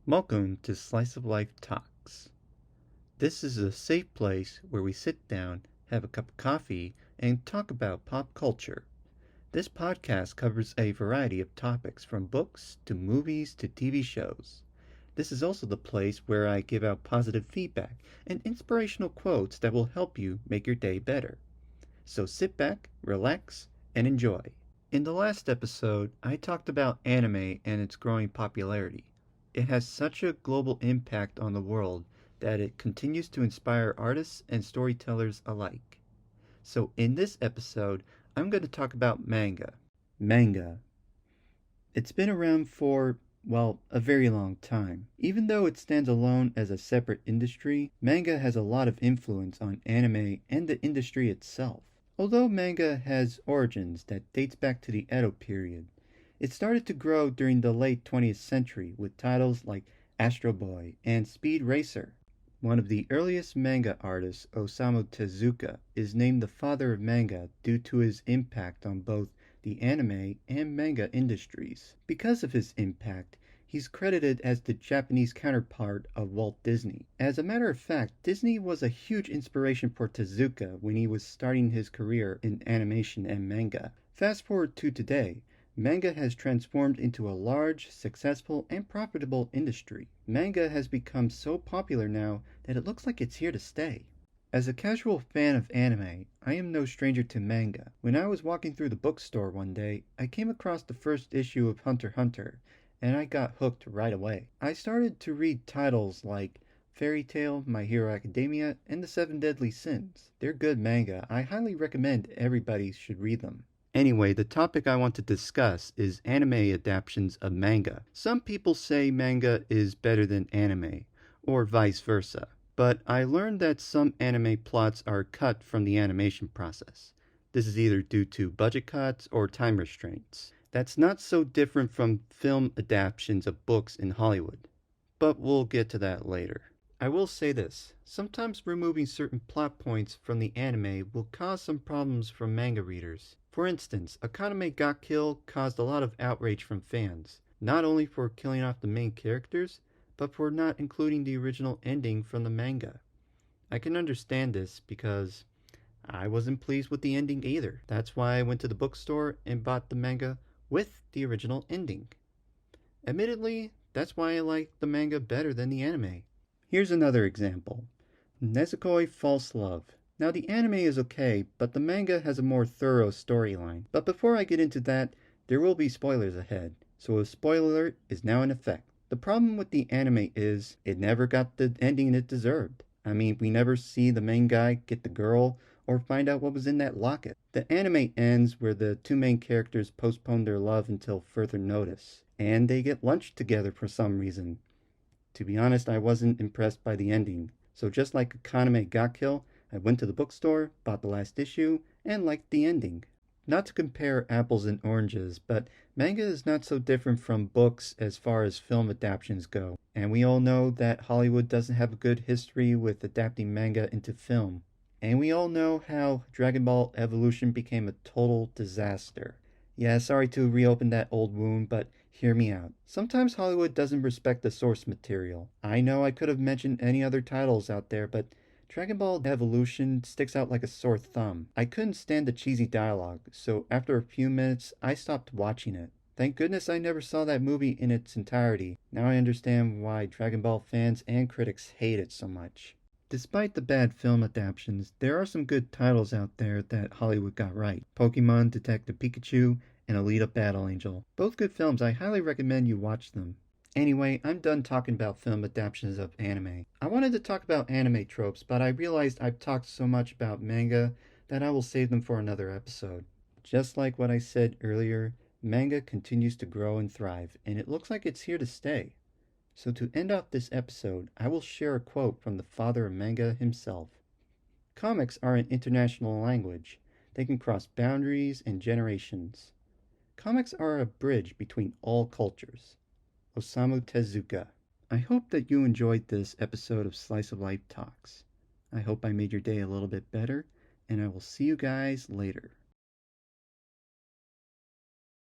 Welcome to Slice of Life Talks. This is a safe place where we sit down, have a cup of coffee, and talk about pop culture. This podcast covers a variety of topics from books to movies to TV shows. This is also the place where I give out positive feedback and inspirational quotes that will help you make your day better. So sit back, relax, and enjoy. In the last episode, I talked about anime and its growing popularity. It has such a global impact on the world that it continues to inspire artists and storytellers alike. So in this episode, I'm going to talk about manga. Manga. It's been around for, well, a very long time. Even though it stands alone as a separate industry, manga has a lot of influence on anime and the industry itself. Although manga has origins that dates back to the Edo period, it started to grow during the late 20th century with titles like Astro Boy and Speed Racer. One of the earliest manga artists, Osamu Tezuka, is named the father of manga due to his impact on both the anime and manga industries. Because of his impact, he's credited as the Japanese counterpart of Walt Disney. As a matter of fact, Disney was a huge inspiration for Tezuka when he was starting his career in animation and manga. Fast forward to today, manga has transformed into a large, successful, and profitable industry. Manga has become so popular now that it looks like it's here to stay. As a casual fan of anime, I am no stranger to manga. When I was walking through the bookstore one day, I came across the first issue of Hunter x Hunter, and I got hooked right away. I started to read titles like Fairy Tail, My Hero Academia, and The Seven Deadly Sins. They're good manga. I highly recommend everybody should read them. Anyway, the topic I want to discuss is anime adaptations of manga. Some people say manga is better than anime, or vice versa. But I learned that some anime plots are cut from the animation process. This is either due to budget cuts or time restraints. That's not so different from film adaptations of books in Hollywood. But we'll get to that later. I will say this, sometimes removing certain plot points from the anime will cause some problems from manga readers. For instance, Akane ga Kill caused a lot of outrage from fans, not only for killing off the main characters, but for not including the original ending from the manga. I can understand this because I wasn't pleased with the ending either. That's why I went to the bookstore and bought the manga with the original ending. Admittedly, that's why I like the manga better than the anime. Here's another example. Nezukoi False Love. Now the anime is okay, but the manga has a more thorough storyline. But before I get into that, there will be spoilers ahead, so a spoiler alert is now in effect. The problem with the anime is, it never got the ending it deserved. I mean, we never see the main guy get the girl, or find out what was in that locket. The anime ends where the two main characters postpone their love until further notice, and they get lunch together for some reason. To be honest, I wasn't impressed by the ending, so just like Akane ga Kill, I went to the bookstore, bought the last issue, and liked the ending. Not to compare apples and oranges, but manga is not so different from books as far as film adaptations go, and we all know that Hollywood doesn't have a good history with adapting manga into film. And we all know how Dragon Ball Evolution became a total disaster. Yeah, sorry to reopen that old wound, but hear me out. Sometimes Hollywood doesn't respect the source material. I know I could have mentioned any other titles out there, but Dragon Ball Evolution sticks out like a sore thumb. I couldn't stand the cheesy dialogue, so after a few minutes, I stopped watching it. Thank goodness I never saw that movie in its entirety. Now I understand why Dragon Ball fans and critics hate it so much. Despite the bad film adaptations, there are some good titles out there that Hollywood got right. Pokemon Detective Pikachu and Alita Battle Angel. Both good films, I highly recommend you watch them. Anyway, I'm done talking about film adaptations of anime. I wanted to talk about anime tropes, but I realized I've talked so much about manga that I will save them for another episode. Just like what I said earlier, manga continues to grow and thrive, and it looks like it's here to stay. So to end off this episode, I will share a quote from the father of manga himself. Comics are an international language. They can cross boundaries and generations. Comics are a bridge between all cultures. Osamu Tezuka. I hope that you enjoyed this episode of Slice of Life Talks. I hope I made your day a little bit better, and I will see you guys later.